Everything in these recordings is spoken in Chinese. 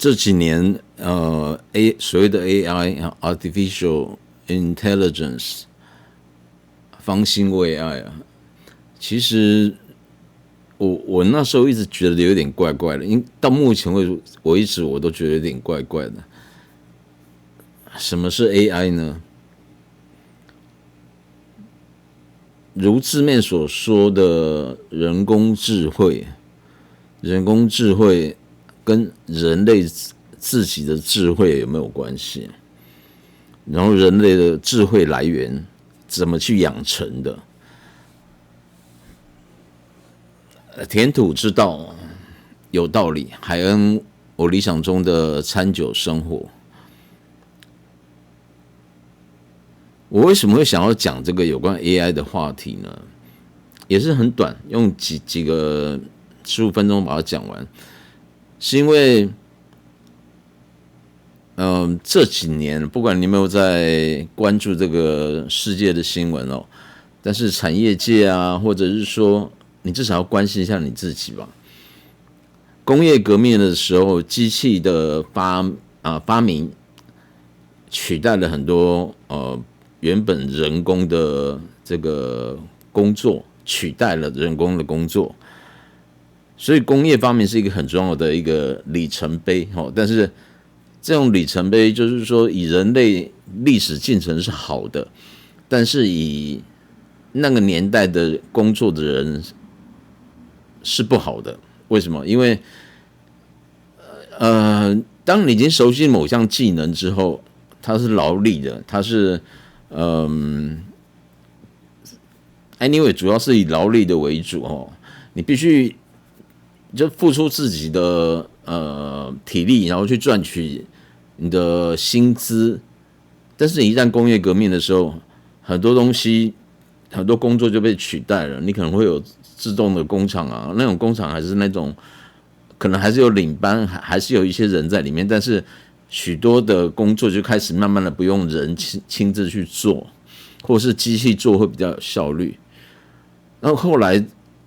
这几年所谓的 AI Artificial Intelligence 方兴未艾啊，其实我那时候一直觉得有点怪怪的，因为到目前为止我都觉得有点怪怪的。什么是 AI 呢？如字面所说的人工智慧，人工智慧跟人类自己的智慧有没有关系？然后人类的智慧来源怎么去养成的？填土之道有道理，海恩我理想中的餐酒生活。我为什么会想要讲这个有关 AI 的话题呢？也是很短，用几个15分钟把它讲完，是因为，这几年不管你有没有在关注这个世界的新闻哦，但是产业界啊，或者是说你至少要关心一下你自己吧。工业革命的时候，机器的发明取代了很多原本人工的这个工作，取代了人工的工作，所以工业发明是一个很重要的一个里程碑。但是这种里程碑就是说，以人类历史进程是好的，但是以那个年代的工作的人是不好的。为什么？因为当你已经熟悉某项技能之后，它是劳力的，它是anyway 主要是以劳力的为主哦，你必须就付出自己的体力，然后去赚取你的薪资。但是一旦工业革命的时候，很多东西很多工作就被取代了，你可能会有自动的工厂啊，那种工厂还是那种可能还是有领班，还是有一些人在里面，但是许多的工作就开始慢慢的不用人亲自去做，或是机器做会比较有效率。然后后来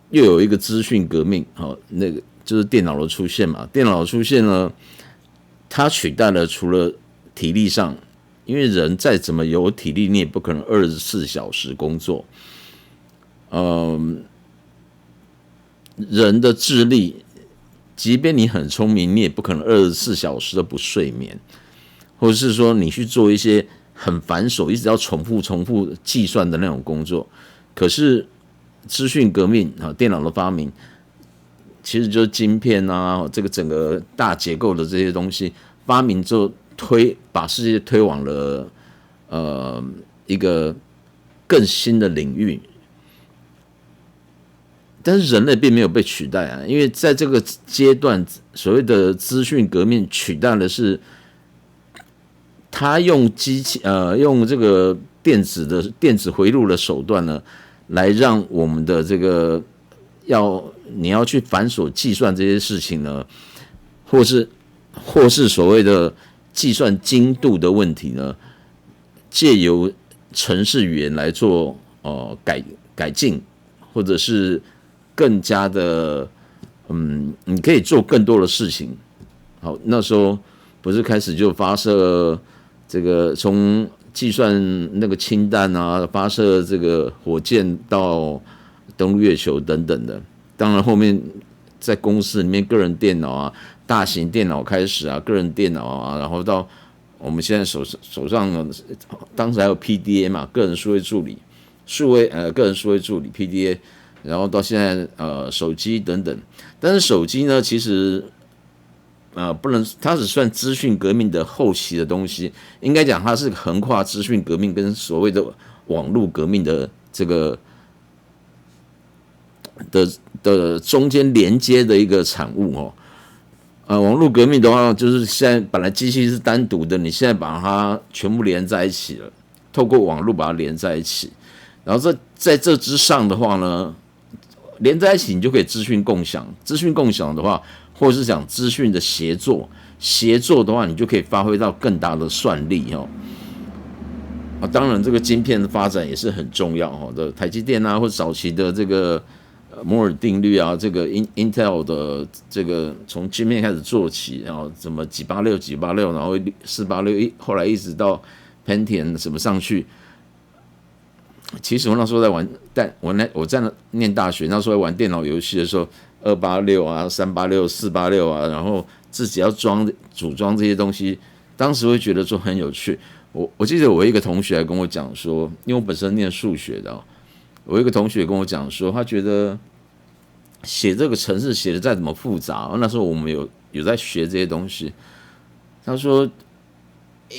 又有一个资讯革命，那个就是电脑的出现嘛。电脑的出现呢，它取代了除了体力上，因为人再怎么有体力，你也不可能24小时工作。人的智力，即便你很聪明，你也不可能24小时都不睡眠，或者是说你去做一些很繁琐、一直要重复计算的那种工作。可是资讯革命电脑的发明，其实就是晶片啊，这个整个大结构的这些东西发明之后，把世界推往了一个更新的领域。但是人类并没有被取代啊，因为在这个阶段，所谓的资讯革命取代的是他用用这个电子回路的手段呢，来让我们的这个你要去繁琐计算这些事情呢，或是所谓的计算精度的问题呢，借由程式语言来做改进，或者是更加的你可以做更多的事情。好，那时候不是开始就发射这个从计算那个氢弹啊，发射这个火箭到登陆月球等等的。当然后面在公司里面，个人电脑啊，大型电脑开始啊，个人电脑啊，然后到我们现在手上，当时还有 PDA 嘛，个人数位助理PDA， 然后到现在手机等等。但是手机呢，其实不能，它只算资讯革命的后期的东西，应该讲它是横跨资讯革命跟所谓的网络革命的这个的中间连接的一个产物哦。网络革命的话，就是现在本来机器是单独的，你现在把它全部连在一起了，透过网络把它连在一起，然后在这之上的话呢，连在一起你就可以资讯共享。资讯共享的话，或者是讲资讯的协作的话，你就可以发挥到更大的算力哦。当然，这个晶片的发展也是很重要哦的。台积电啊，或者早期的这个摩尔定律啊，这个 Intel 的这个从晶片开始做起，然后怎么几八六几八六，然后486，后来一直到 Pentium 什么上去。其实我那时候在玩，但我在念大学，那时候在玩电脑游戏的时候，286啊、386、486啊，然后自己要组装这些东西，当时会觉得说很有趣。我记得我一个同学还跟我讲说，因为我本身念数学的，我一个同学跟我讲说，他觉得写这个程式写的再怎么复杂，那时候我们有在学这些东西。他说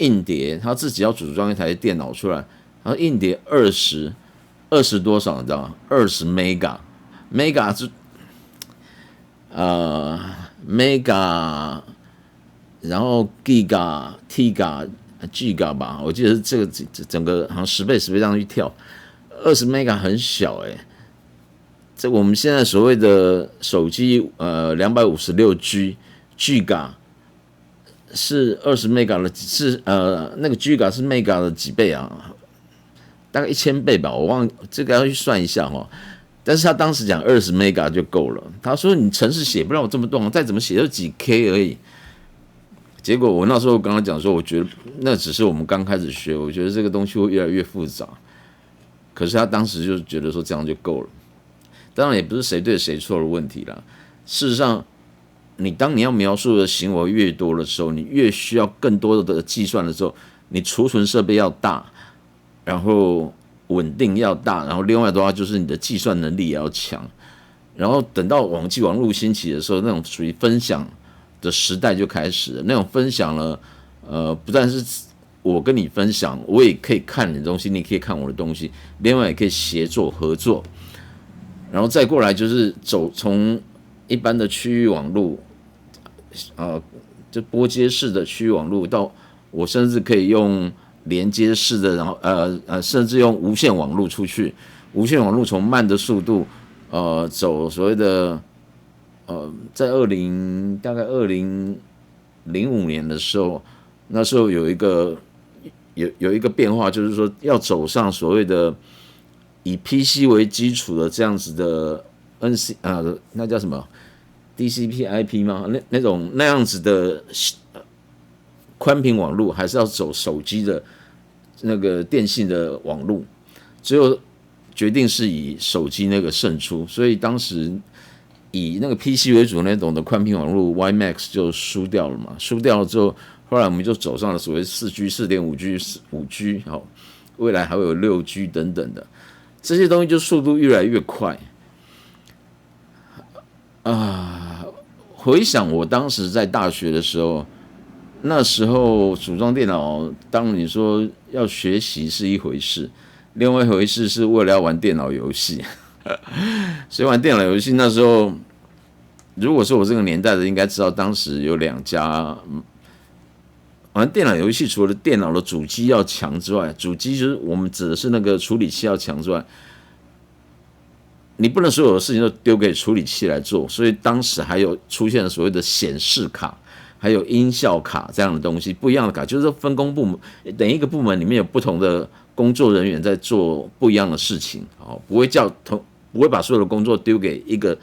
硬碟他自己要组装一台电脑出来，然后硬碟20多少你知道吗？20 mega 是mega，然后 giga 吧，我记得是这个整个好像10倍这样去跳，20 mega 很小这我们现在所谓的手机256G giga 是20 mega 的，是那个 giga 是 mega 的几倍啊？大概1000倍吧，我忘这个要去算一下但是他当时讲20 mega 就够了。他说你程式写不了这么多，再怎么写就几 K 而已。结果我那时候跟他讲说，我觉得那只是我们刚开始学，我觉得这个东西会越来越复杂。可是他当时就觉得说这样就够了。当然也不是谁对谁错的问题啦。事实上，当你要描述的行为越多的时候，你越需要更多的计算的时候，你储存设备要大，然后稳定要大，然后另外的话就是你的计算能力也要强。然后等到网际网络兴起的时候，那种属于分享的时代就开始了。那种分享了，不但是我跟你分享，我也可以看你的东西，你可以看我的东西，另外也可以协作合作。然后再过来就是从一般的区域网络，就拨接式的区域网络，到我甚至可以用连接式的，然后甚至用无线网络出去。无线网络从慢的速度，走所谓的在大概2005年的时候，那时候有一个变化，就是说要走上所谓的以 PC 为基础的这样子的 那叫什么 DCP/IP 吗？那样子的宽频网络，还是要走手机的那个电信的网络，最后决定是以手机那个胜出，所以当时以那个 PC 为主那种的宽频网络 WiMAX 就输掉了嘛。输掉了之后，后来我们就走上了所谓4G、4.5G、5G， 好，未来还会有6G 等等的这些东西，就速度越来越快回想我当时在大学的时候，那时候组装电脑，当你说要学习是一回事，另外一回事是为了要玩电脑游戏。所以玩电脑游戏那时候，如果是我这个年代的，应该知道当时有2家玩电脑游戏，除了电脑的主机要强之外，主机就是我们指的是那个处理器要强之外，你不能所有的事情都丢给处理器来做，所以当时还有出现了所谓的显示卡，还有音效卡这样的东西，不一样的卡，就是分工部门，等一个部门里面有不同的工作人员在做不一样的事情，不会把所有的工作丢给一个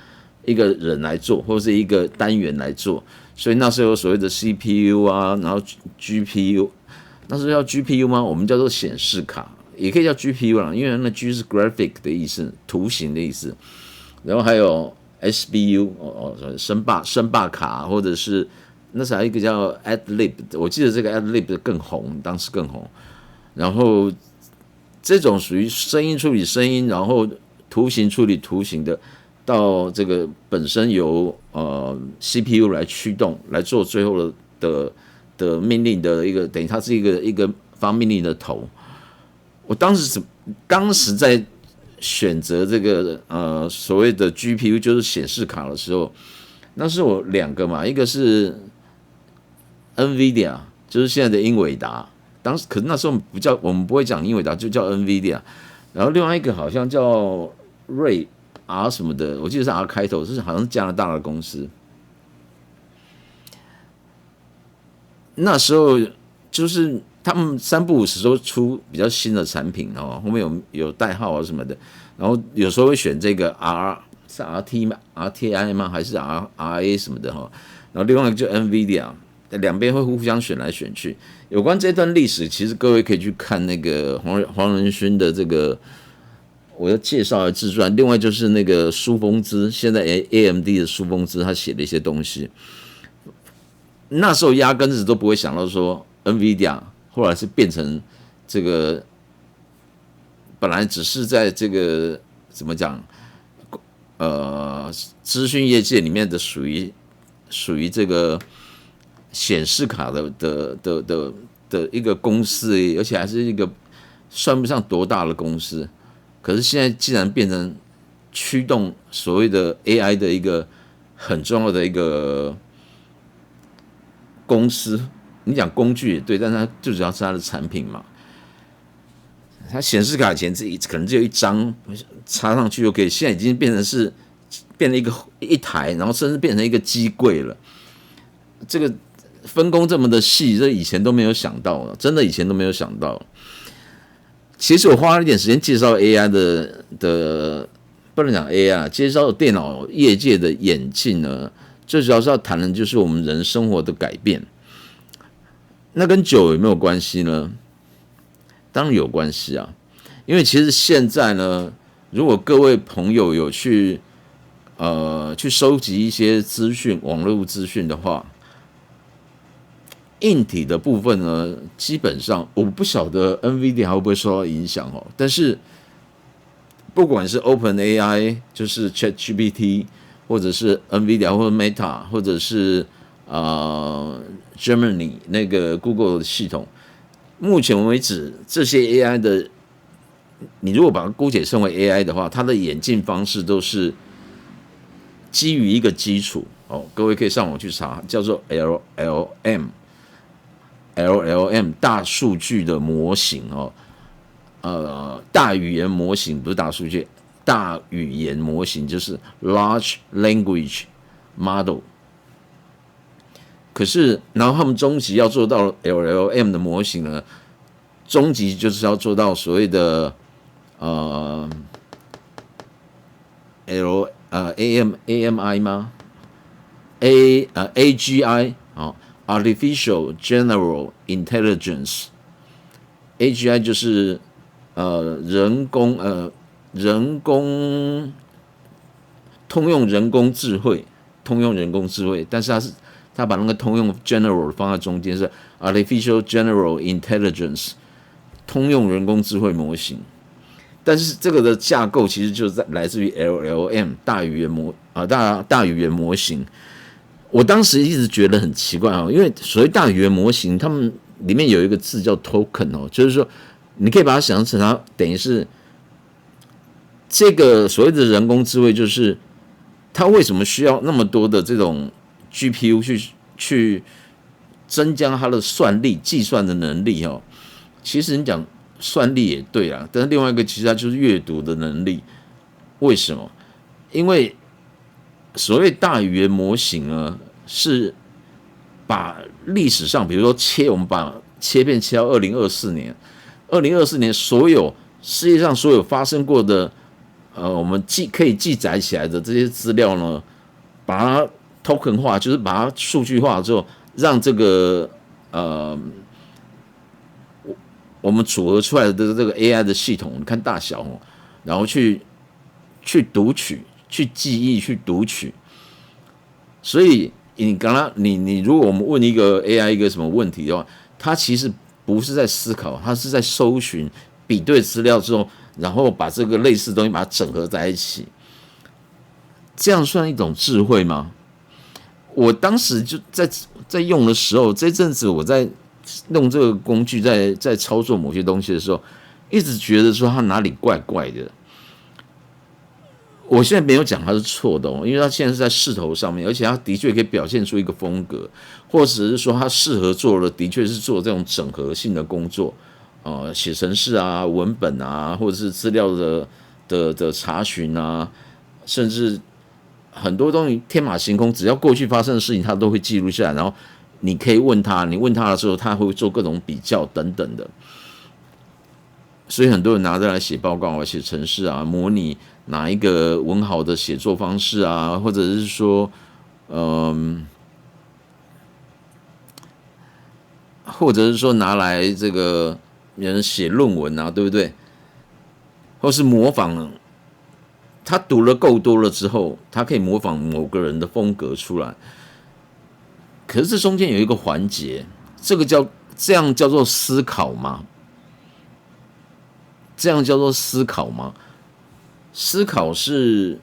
人来做，或是一个单元来做，所以那时候有所谓的 CPU 啊，然后 GPU， 那时候叫 GPU 吗？我们叫做显示卡，也可以叫 GPU 啦，因为那 G 是 graphic 的意思，图形的意思。然后还有 SBU 声霸卡，或者是那时候还有一个叫 AdLib， 我记得这个 AdLib 更红，当时更红。然后这种属于声音处理声音，然后图形处理图形的，到这个本身由CPU 来驱动，来做最后的命令的一个，等于它是一个发命令的头。我当时在选择这个所谓的 GPU 就是显示卡的时候，那是我2个嘛，一个是 NVIDIA， 就是现在的英伟达，可是那时候我们不会讲英伟达，就叫 NVIDIA。然后另外一个好像叫瑞 R 什么的，我记得是 R 开头，好像是加拿大的公司。那时候就是他们3不5时都出比较新的产品后面有代号啊什么的，然后有时候会选这个 R 是 RTI 吗？还是 RA 什么的哈？然后另外一个就 NVIDIA，两边会互相选来选去。有关这段历史，其实各位可以去看那个黄仁勋的这个我要介绍的自传。另外就是那个苏峰之，现在 AMD 的苏峰之，他写的一些东西。那时候压根子都不会想到说 NVIDIA 后来是变成这个，本来只是在这个怎么讲，资讯业界里面的属于这个显示卡的一个公司，而且还是一个算不上多大的公司。可是现在既然变成驱动所谓的 AI 的一个很重要的一个公司，你讲工具也对，但是它最主要是它的产品嘛。它显示卡以前可能只有一张插上去就可以，现在已经变成一台，然后甚至变成一个机柜了。这个分工这么的细，这以前都没有想到，真的以前都没有想到。其实我花了一点时间介绍 AI 的，不能讲 AI 啊，介绍电脑业界的演进呢，最主要是要谈的就是我们人生活的改变。那跟酒有没有关系呢？当然有关系啊，因为其实现在呢，如果各位朋友有去收集一些资讯、网络资讯的话，硬体的部分呢，基本上我不晓得 NVIDIA 会不会受到影响哦。但是不管是 OpenAI 就是 ChatGPT， 或者是 NVIDIA 或者 Meta， 或者是Gemini 那个 Google 的系统，目前为止这些 AI 的，你如果把它姑且称为 AI 的话，它的演进方式都是基于一个基础哦。各位可以上网去查，叫做 LLM 大数据的模型哦，大语言模型不是大数据，大语言模型就是 Large Language Model。可是，然后他们终极要做到 LLM 的模型呢，终极就是要做到所谓的AMI 吗？AGI Artificial General Intelligence。AGI 就是人工通用人工智慧，但是它把那个通用 general 放在中间，是 artificial general intelligence 通用人工智慧模型。但是这个的架构其实就是来自于 LLM 大语言模型。我当时一直觉得很奇怪因为所谓大语言模型，他们里面有一个字叫 token 就是说你可以把它想成它等于是这个所谓的人工智慧，就是它为什么需要那么多的这种GPU 去增加它的算力、计算的能力其实你讲算力也对啊，但是另外一个其实它就是阅读的能力。为什么？因为所谓大语言模型呢，是把历史上，比如说我们把切片切到2024年世界上所有发生过的我们可以记载起来的这些资料呢，把它token 化，就是把它数据化之后，让这个我们组合出来的这个 AI 的系统，你看大小然后去读取、去记忆、去读取。所以你如果我们问一个 AI 一个什么问题的话，它其实不是在思考，它是在搜寻、比对资料之后，然后把这个类似的东西把它整合在一起。这样算一种智慧吗？我当时就在用的时候，这阵子我在用这个工具在操作某些东西的时候，一直觉得说它哪里怪怪的。我现在没有讲它是错的因为它现在是在势头上面，而且它的确可以表现出一个风格，或者是说它适合做的的确是做这种整合性的工作写程式啊、文本啊，或者是资料的查询啊，甚至很多东西天马行空，只要过去发生的事情，它都会记录下来，然后你可以问他，你问他的时候，他会做各种比较等等的。所以很多人拿着来写报告啊、写程式啊，模拟哪一个文豪的写作方式啊，或者是说，或者是说拿来这个人写论文啊，对不对？或是模仿，他读了够多了之后，他可以模仿某个人的风格出来。可是这中间有一个环节，这样叫做思考吗？这样叫做思考吗？思考是，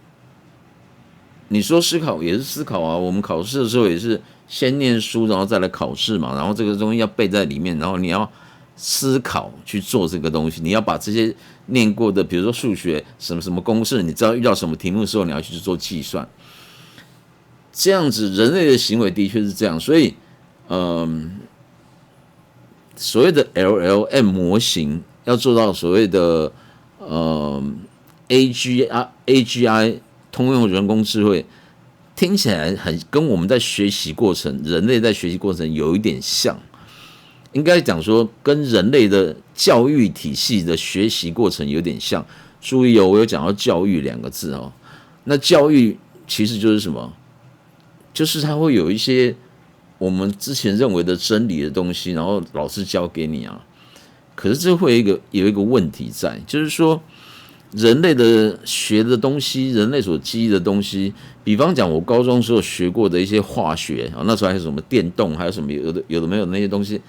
你说思考也是思考啊。我们考试的时候也是先念书，然后再来考试嘛。然后这个东西要背在里面，然后你要思考去做这个东西。你要把这些念过的，比如说数学什么什么公式，你知道遇到什么题目的时候，你要去做计算。这样子，人类的行为的确是这样。所以，所谓的 LLM 模型要做到所谓的AGI 通用人工智慧，听起来很跟我们在学习过程，人类在学习过程有一点像。应该讲说，跟人类的教育体系的学习过程有点像。注意哦，我有讲到教育两个字哦。那教育其实就是什么？就是它会有一些我们之前认为的真理的东西，然后老师教给你啊。可是这会有一个问题在，就是说人类的学的东西，人类所记忆的东西，比方讲我高中时候学过的一些化学啊，那时候还有什么电动，还有什么有的没有的那些东西，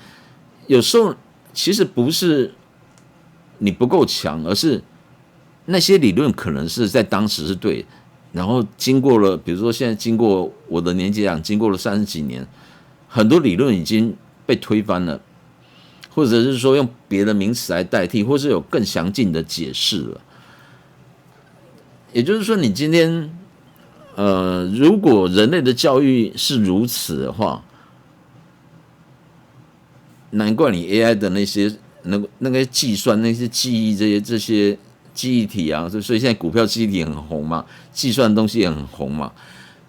有时候其实不是你不够强，而是那些理论可能是在当时是对，然后经过了，比如说现在经过我的年纪经过了30几年，很多理论已经被推翻了，或者是说用别的名词来代替，或是有更详尽的解释了。也就是说，你今天，如果人类的教育是如此的话，难怪你 AI 的那些那个计算、那些记忆这些记忆体啊，所以现在股票记忆体很红嘛，计算的东西也很红嘛，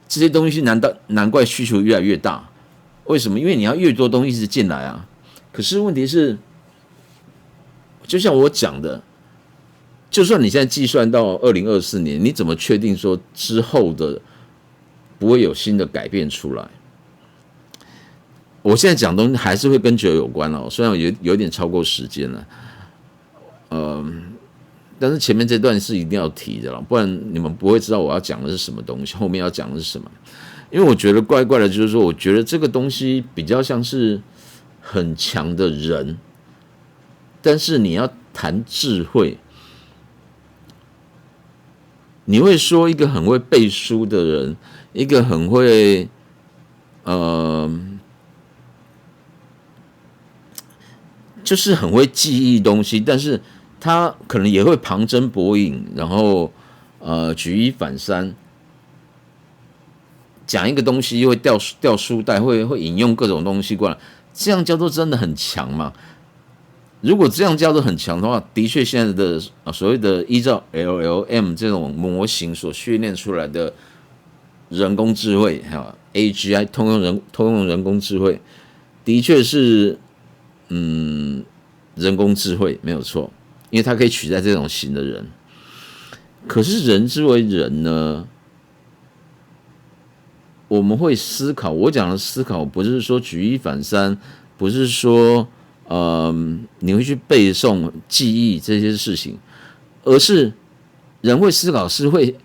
这些东西难怪需求越来越大。为什么？因为你要越多东西是进来啊。可是问题是，就像我讲的。就算你现在计算到2024年，你怎么确定说之后的不会有新的改变出来？我现在讲东西还是会跟酒有关哦，虽然有点超过时间了，但是前面这段是一定要提的了，不然你们不会知道我要讲的是什么东西，后面要讲的是什么。因为我觉得怪怪的，就是说，我觉得这个东西比较像是很强的人，但是你要谈智慧。你会说一个很会背书的人，一个很会就是很会记忆东西，但是他可能也会旁征博引，然后举一反三，讲一个东西会掉书袋，会引用各种东西过来，这样叫做真的很强吗？如果这样叫做很强的话，的确现在的所谓的依照 LLM 这种模型所训练出来的人工智慧，还有 AGI 通用人工智慧，的确是人工智慧没有错，因为它可以取代这种型的人。可是人之为人呢，我们会思考。我讲的思考不是说举一反三，不是说你会去背诵、记忆这些事情，而是人会思考，是会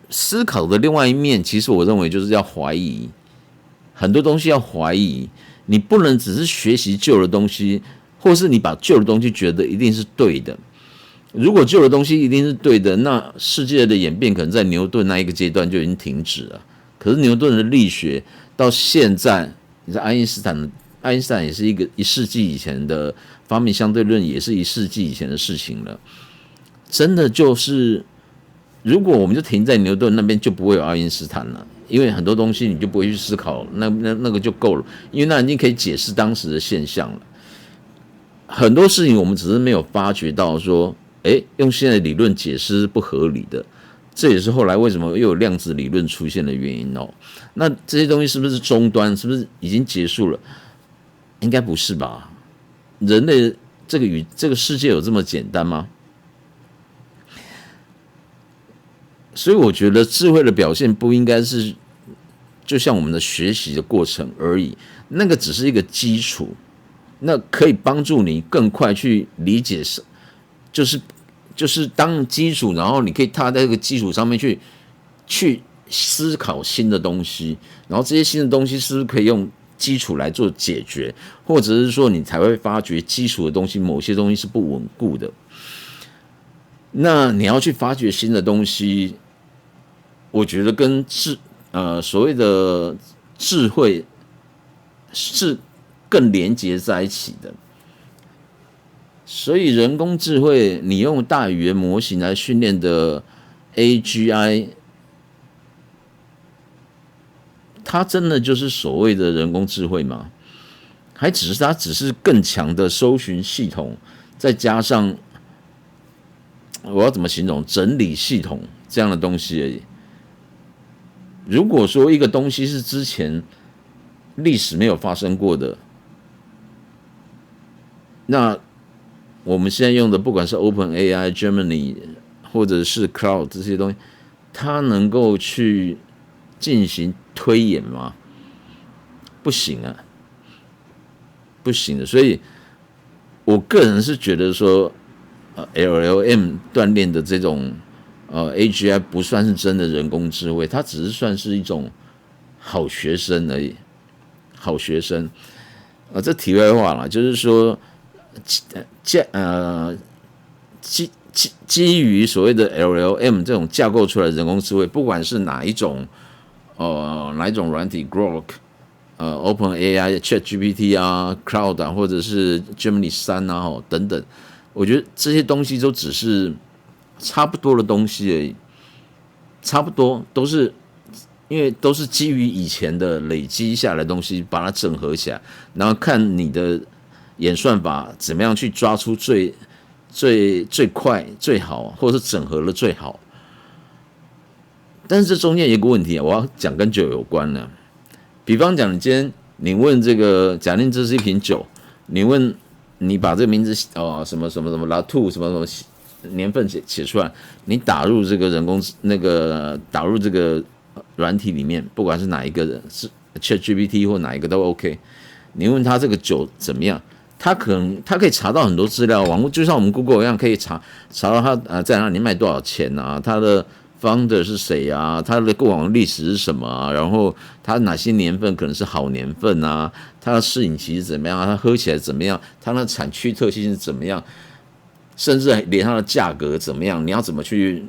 思考的另外一面。其实我认为就是要怀疑，很多东西要怀疑。你不能只是学习旧的东西，或是你把旧的东西觉得一定是对的。如果旧的东西一定是对的，那世界的演变可能在牛顿那一个阶段就已经停止了。可是牛顿的力学到现在，你知道爱因斯坦也是1世纪以前的发明相对论，也是1世纪以前的事情了。真的就是，如果我们就停在牛顿那边，就不会有爱因斯坦了，因为很多东西你就不会去思考，那个就够了，因为那已经可以解释当时的现象了。很多事情我们只是没有发觉到说，用现在的理论解释是不合理的。这也是后来为什么又有量子理论出现的原因哦。那这些东西是不是终端？是不是已经结束了？应该不是吧？人类这个世界有这么简单吗？所以我觉得智慧的表现不应该是就像我们的学习的过程而已，那个只是一个基础，那可以帮助你更快去理解，就是当基础，然后你可以踏在这个基础上面去思考新的东西，然后这些新的东西是不是可以用基础来做解决，或者是说你才会发觉基础的东西某些东西是不稳固的。那你要去发掘新的东西，我觉得跟所谓的智慧是更连接在一起的。所以人工智慧，你用大语言模型来训练的 AGI， 它真的就是所谓的人工智慧吗？它只是更强的搜寻系统，再加上我要怎么形容整理系统这样的东西而已。如果说一个东西是之前历史没有发生过的，那我们现在用的不管是 OpenAI、Gemini 或者是 Cloud 这些东西，它能够去进行推演吗？不行啊，不行的。所以我个人是觉得说，LLM 锻炼的这种AGI 不算是真的人工智慧，它只是算是一种好学生而已。好学生，这题外话啦，就是说，基于所谓的 LLM 这种架构出来的人工智慧，不管是哪一种软体 ，Grok、OpenAI、ChatGPT 啊、Cloud 啊，或者是 Gemini 3啊等等，我觉得这些东西都只是差不多的东西而已，差不多因为都是基于以前的累积下来的东西，把它整合起来，然后看你的演算法怎么样去抓出最快最好，或者是整合的最好。但是这中间有一个问题，我要讲跟酒有关的。比方讲，你问这个，假定这是一瓶酒，你把这个名字什么什么什么拉兔什么什么年份写出来，你打入这个打入这个软体里面，不管是哪一个是 ChatGPT 或哪一个都 OK。你问他这个酒怎么样，他可以查到很多资料，网络就像我们 Google 一样，可以查到他在哪里卖多少钱啊，他的 founder 是谁啊，他的过往历史是什么啊，然后他哪些年份可能是好年份啊，他的适饮期是怎么样，他喝起来怎么样，他的产区特性是怎么样，甚至连它的价格怎么样，你要怎么去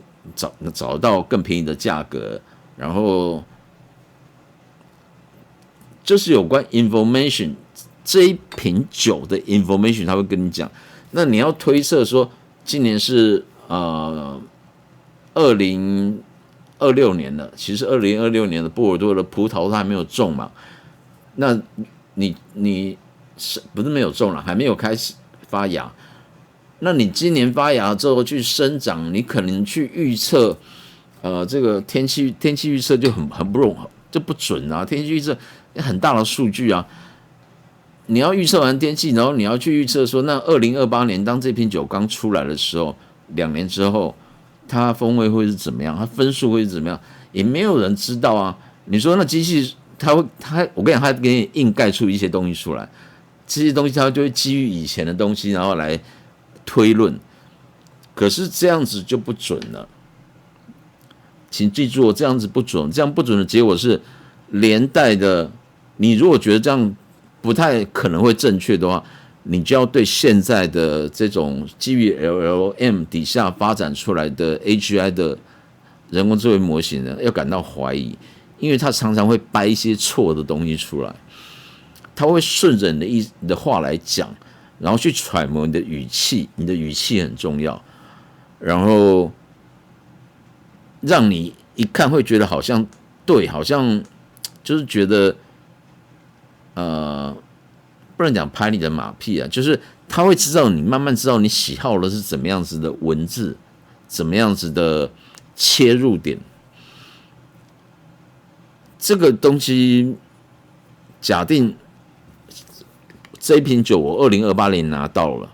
找到更便宜的价格，然后就是有关 information 这一瓶酒的 information， 他会跟你讲。那你要推测说，今年是2026年了，其实2026年的波尔多的葡萄它还没有种嘛，那你是不是没有种了，还没有开始发芽？那你今年发芽之后去生长，你可能去预测，这个天气预测就很不准啊，天气预测很大的数据啊，你要预测完天气，然后你要去预测说，那2028年当这瓶酒刚出来的时候，2年之后，它风味会是怎么样，它分数会是怎么样，也没有人知道啊。你说那机器我跟你讲，它给你硬盖出一些东西出来，这些东西它就会基于以前的东西，然后来推论，可是这样子就不准了，请记住，这样子不准，这样不准的结果是连带的。你如果觉得这样不太可能会正确的话，你就要对现在的这种基于 LLM 底下发展出来的 AGI 的人工智慧模型呢，要感到怀疑，因为它常常会掰一些错的东西出来，它会顺着你的话来讲。然后去揣摩你的语气，你的语气很重要，然后让你一看会觉得好像对，好像就是觉得不能讲拍你的马屁啊，就是他会慢慢知道你喜好的是怎么样子的文字，怎么样子的切入点。这个东西，假定这一瓶酒我2028年拿到了，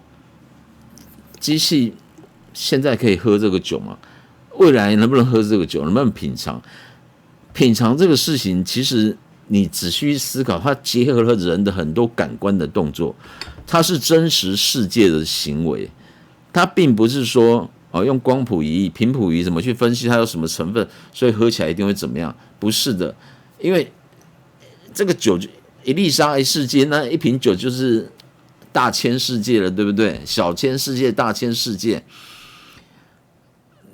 机器现在可以喝这个酒吗？未来能不能喝这个酒？能不能品尝？品尝这个事情，其实你只需思考，它结合了人的很多感官的动作，它是真实世界的行为，它并不是说用光谱仪、频谱仪怎么去分析它有什么成分，所以喝起来一定会怎么样？不是的，因为这个酒一粒沙一世界，那一瓶酒就是大千世界了，对不对？小千世界，大千世界。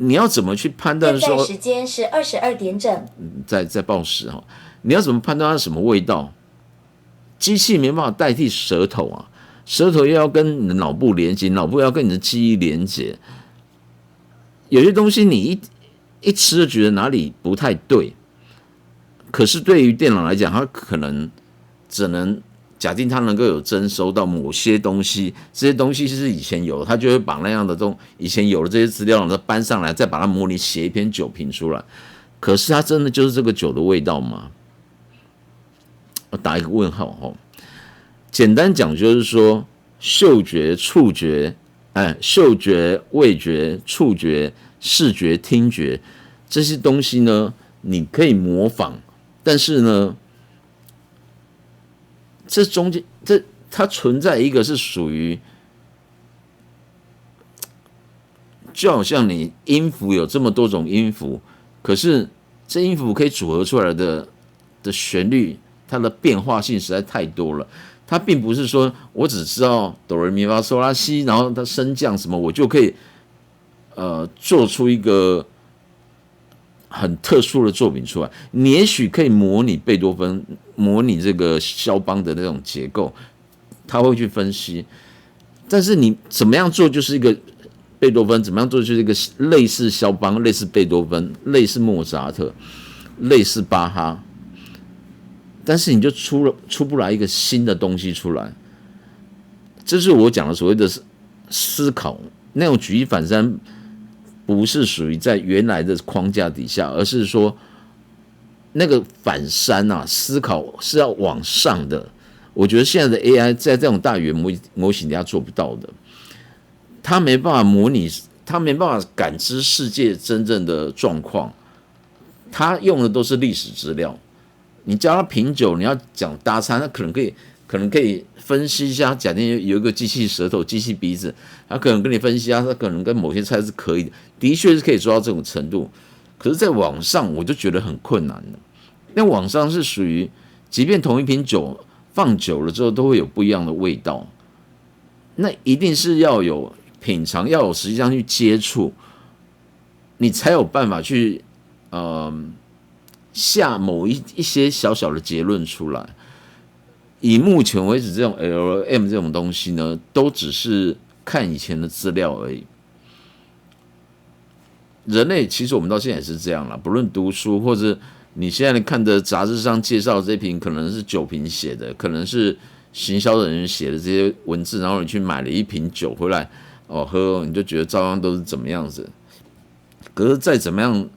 你要怎么去判断说？现在时间是22点整。在报时哈，你要怎么判断它什么味道？机器没办法代替舌头啊，舌头又要跟你的脑部连接，脑部要跟你的记忆连接。有些东西你一吃就觉得哪里不太对，可是对于电脑来讲，它可能只能假定它能够有征收到某些东西，这些东西是以前有的，它就会把那样的以前有的这些资料呢搬上来，再把它模拟写一篇酒评出来。可是它真的就是这个酒的味道吗？我打一个问号哈。简单讲就是说，嗅觉、触觉，嗅觉、味觉、触觉、视觉、听觉这些东西呢，你可以模仿，但是呢，这中间它存在一个是属于，就好像你音符有这么多种音符，可是这音符可以组合出来的旋律，它的变化性实在太多了。它并不是说我只知道哆来咪发嗦拉西，然后它升降什么，我就可以做出一个很特殊的作品出来。你也许可以模拟贝多芬，模拟这个肖邦的那种结构，他会去分析。但是你怎么样做就是一个贝多芬，怎么样做就是一个类似肖邦、类似贝多芬、类似莫扎特、类似巴哈。但是你就出不来一个新的东西出来，这是我讲的所谓的思考那种举一反三，不是属于在原来的框架底下，而是说那个反山啊，思考是要往上的。我觉得现在的 AI 在这种大语言模型底下做不到的，它没办法模拟，它没办法感知世界真正的状况，它用的都是历史资料。你教他品酒，你要讲搭餐，他可能可以分析一下。假定有一个机器舌头、机器鼻子，他可能跟你分析一下，他可能跟某些菜是可以的，的确是可以做到这种程度。可是，在网上我就觉得很困难了。那网上是属于，即便同一瓶酒放久了之后，都会有不一样的味道。那一定是要有品尝，要有实际上去接触，你才有办法去下某一些小小的结论出来。以目前为止，这种 LLM 这种东西呢，都只是看以前的资料而已。人类其实我们到现在也是这样啦，不论读书或者你现在看的杂志上介绍这瓶可能是酒评写的，可能是行销的人写的这些文字，然后你去买了一瓶酒回来喝，你就觉得照样都是怎么样子。可是再怎么样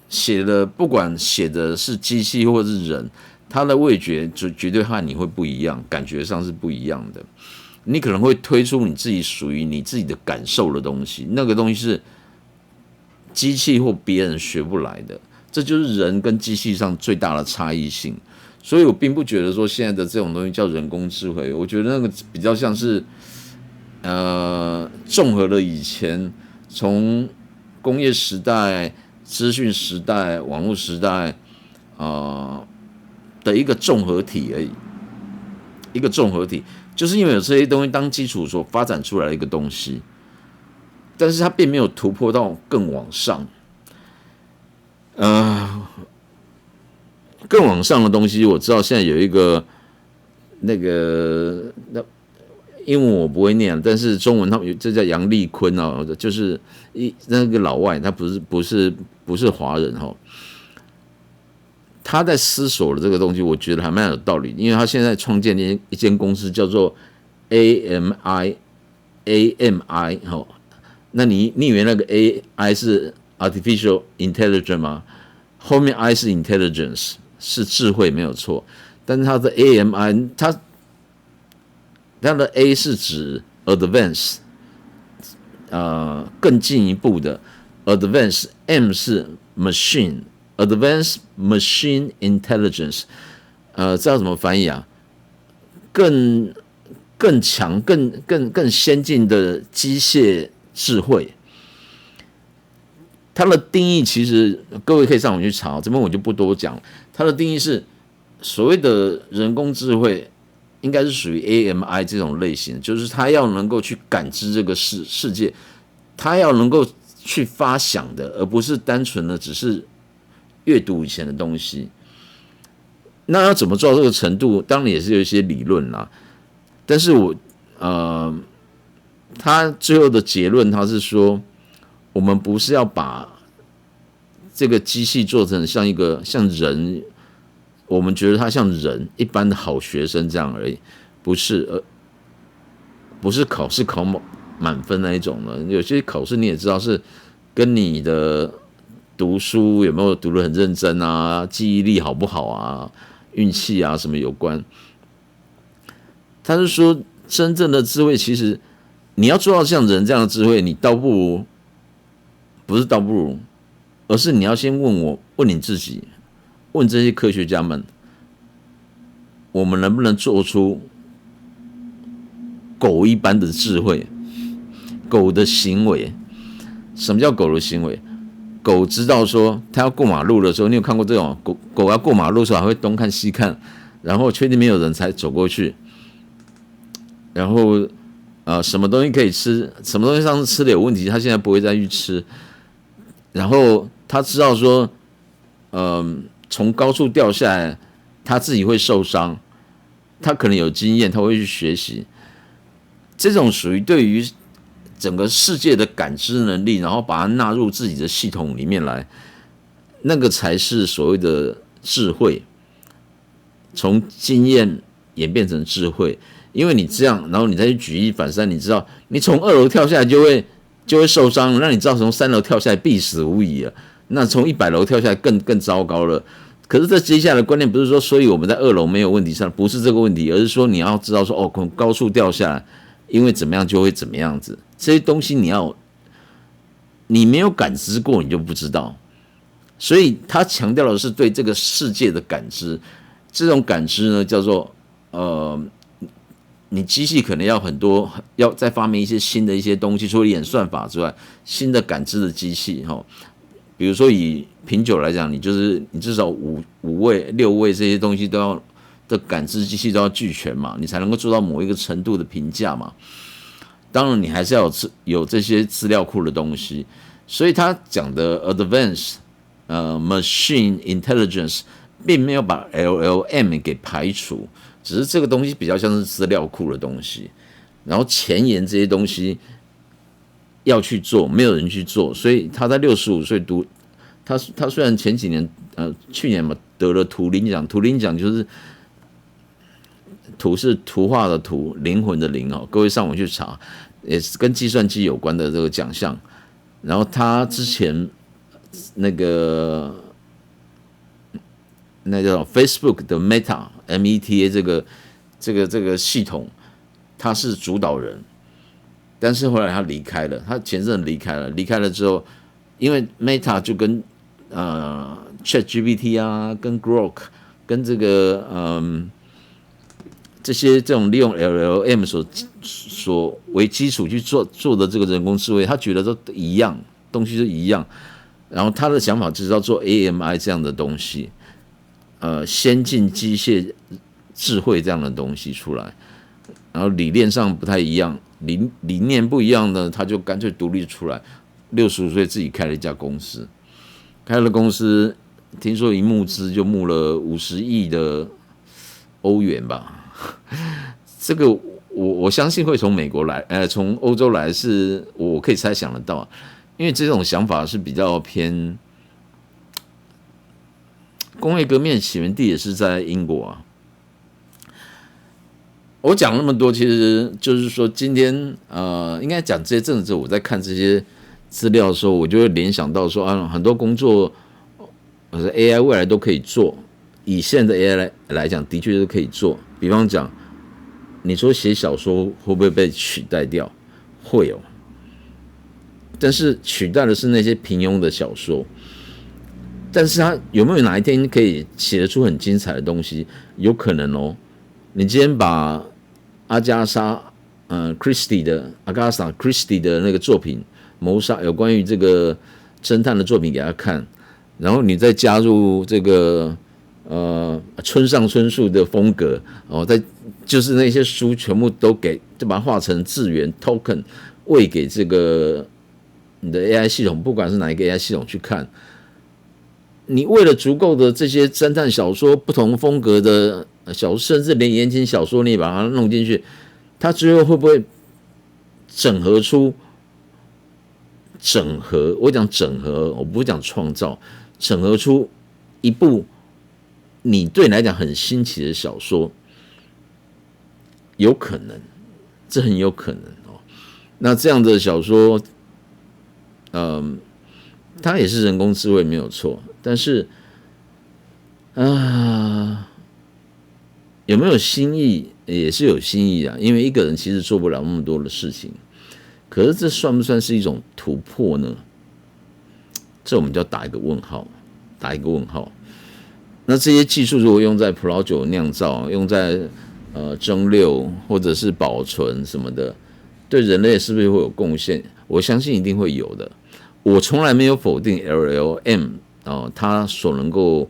写的，不管写的是机器或是人，他的味觉绝对和你会不一样，感觉上是不一样的。你可能会推出你自己属于你自己的感受的东西，那个东西是机器或别人学不来的，这就是人跟机器上最大的差异性。所以我并不觉得说现在的这种东西叫人工智慧，我觉得那个比较像是综合了以前从工业时代、资讯时代、网络时代的一个综合体而已，一个综合体，就是因为有这些东西当基础所发展出来的一个东西，但是它并没有突破到更往上，更往上的东西，我知道现在有一个英文我不会念，但是中文他们这叫杨丽坤就是那个老外，他不是华人哈。他在思索的这个东西，我觉得还蛮有道理，因为他现在创建一间公司叫做 AMI， 那你以为那个 AI 是 artificial intelligence 吗？后面 I 是 intelligence， 是智慧没有错，但是它的 AMI， 它的 A 是指 advance，更进一步的 advanced M 是 machine。Advanced Machine Intelligence， 这要怎么翻译啊？更强、更先进的机械智慧。它的定义其实各位可以上网去查，这边我就不多讲。它的定义是所谓的人工智慧，应该是属于 AMI 这种类型，就是它要能够去感知这个世界，它要能够去发想的，而不是单纯的只是阅读以前的东西。那要怎么做到这个程度？当然也是有一些理论啦。但是他最后的结论，他是说，我们不是要把这个机器做成像人，我们觉得它像人一般的好学生这样而已，不是考试考满分那一种的。有些考试你也知道是跟你的读书有没有读得很认真啊，记忆力好不好啊，运气啊什么有关。他是说，真正的智慧其实你要做到像人这样的智慧，你不是倒不如，而是你要先问你自己，问这些科学家们，我们能不能做出狗一般的智慧？狗的行为，什么叫狗的行为？狗知道说，它要过马路的时候，你有看过这种狗要过马路的时候还会东看西看，然后确定没有人才走过去。然后什么东西可以吃，什么东西上次吃的有问题，他现在不会再去吃。然后他知道说，从高处掉下来，他自己会受伤，他可能有经验，他会去学习。这种属于对于整个世界的感知能力，然后把它纳入自己的系统里面来，那个才是所谓的智慧，从经验演变成智慧。因为你这样，然后你再去举一反三，你知道，你从2楼跳下来就会受伤，那你知道从3楼跳下来必死无疑了。那从100楼跳下来更糟糕了。可是这接下来的观念不是说，所以我们在2楼没有问题上，不是这个问题，而是说你要知道说，从高处掉下来，因为怎么样就会怎么样子。这些东西你没有感知过，你就不知道。所以他强调的是对这个世界的感知，这种感知呢叫做你机器可能要很多，要再发明一些新的一些东西，除了演算法之外，新的感知的机器比如说以品酒来讲，你至少5味6味这些东西都要的感知机器都要俱全嘛，你才能够做到某一个程度的评价嘛。当然你还是要有这些资料库的东西，所以他讲的 advanced machine intelligence 并没有把 LLM 给排除，只是这个东西比较像是资料库的东西，然后前沿这些东西要去做，没有人去做，所以他在65岁读，他虽然前几年去年嘛得了图灵奖，图灵奖就是图是图画的图，灵魂的灵各位上网去查，也是跟计算机有关的这个奖项。然后他之前那叫 Facebook 的 META 这个系统，他是主导人，但是后来他离开了，他前阵离开了之后，因为 Meta 就跟ChatGPT 啊，跟 Grok， 跟这个这些这种利用 LLM 所为基础去做的这个人工智慧，他觉得都一样，东西都一样。然后他的想法就是要做 AMI 这样的东西，先进机械智慧这样的东西出来，然后理念上不太一样，理念不一样呢，他就干脆独立出来。65岁自己开了一家公司，开了公司，听说一募资就募了50亿的欧元吧。这个我相信会从美国来，从欧洲来，是我可以猜想得到，因为这种想法是比较偏。工业革命起源地也是在英国啊。我讲那么多，其实就是说，今天应该讲这些政治，我在看这些资料的时候，我就会联想到说很多工作，AI 未来都可以做。以现在的 AI 来讲，的确是可以做。比方讲，你说写小说会不会被取代掉？会但是取代的是那些平庸的小说。但是他有没有哪一天可以写得出很精彩的东西？有可能哦。你今天把阿加莎Christie 的 Agatha Christie 的那个作品谋杀有关于这个侦探的作品给他看，然后你再加入这个村上春树的风格哦，就是那些书全部都就把它画成字元 token 喂给这个你的 AI 系统，不管是哪一个 AI 系统去看。你为了足够的这些侦探小说、不同风格的小说，甚至连言情小说，你也把它弄进去，它最后会不会整合出？我讲整合，我不是讲创造，整合出一部你对你来讲很新奇的小说，有可能，这很有可能哦。那这样的小说，它也是人工智慧没有错，但是有没有新意也是有新意啊，因为一个人其实做不了那么多的事情，可是这算不算是一种突破呢？这我们就要打一个问号。那这些技术如果用在葡萄酒酿造，用在蒸馏或者是保存什么的，对人类是不是会有贡献？我相信一定会有的。我从来没有否定 LLM 它所能够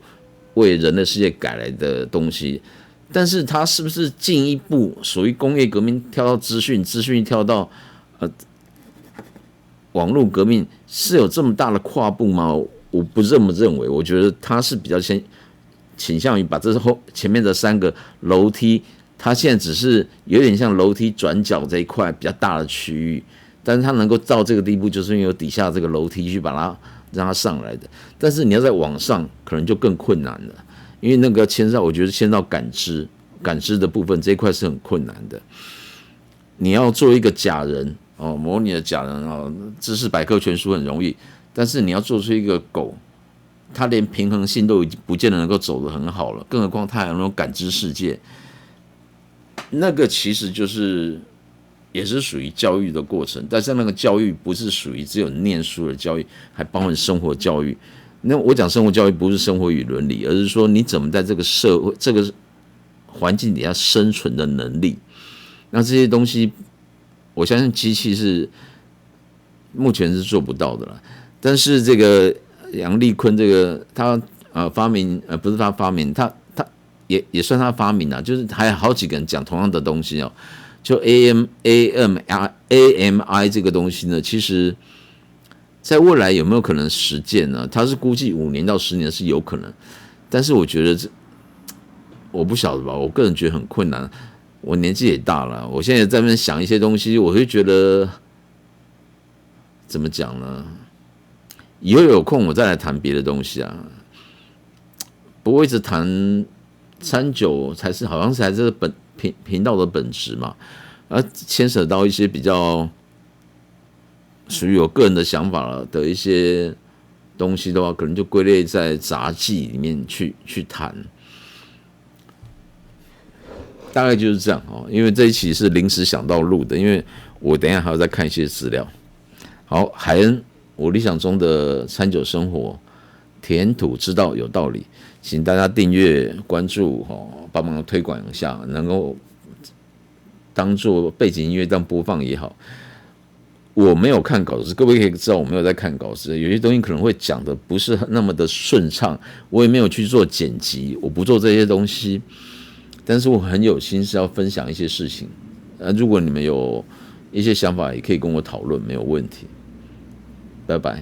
为人类世界改来的东西，但是它是不是进一步属于工业革命跳到资讯跳到网络革命，是有这么大的跨步吗？我不这么认为，我觉得它是比较倾向于把这前面的3个楼梯，它现在只是有点像楼梯转角这一块比较大的区域，但是它能够到这个地步，就是因为有底下这个楼梯去把它让它上来的。但是你要在往上，可能就更困难了，因为那个我觉得牵到感知的部分这一块是很困难的。你要做一个假人模拟的假人知识百科全书很容易，但是你要做出一个狗，它连平衡性都已经不见得能够走得很好了，更何况它还能够感知世界。那个其实也是属于教育的过程，但是那个教育不是属于只有念书的教育，还包含生活教育。那我讲生活教育不是生活与伦理，而是说你怎么在这个社会这个环境底下生存的能力。那这些东西，我相信机器是目前是做不到的了。但是这个杨丽坤这个他发明不是他发明，他也算他发明啊，就是还有好几个人讲同样的东西就 AMI 这个东西呢，其实在未来有没有可能实践呢？他是估计5年到10年是有可能，但是我觉得我不晓得吧，我个人觉得很困难。我年纪也大了，我现在在那边想一些东西，我会觉得怎么讲呢？以后有空我再来谈别的东西啊。不过一直谈餐酒好像才是频道的本质嘛，而牵扯到一些比较属于我个人的想法的一些东西的话，可能就归类在杂技里面去谈。大概就是这样因为这一期是临时想到录的，因为我等一下还要再看一些资料。好，海恩，我理想中的餐酒生活，填土之道有道理，请大家订阅、关注帮忙推广一下，能够当做背景音乐当播放也好。我没有看稿子，各位可以知道我没有在看稿子，有些东西可能会讲的不是那么的顺畅，我也没有去做剪辑，我不做这些东西。但是我很有心是要分享一些事情，如果你们有一些想法，也可以跟我讨论，没有问题。拜拜。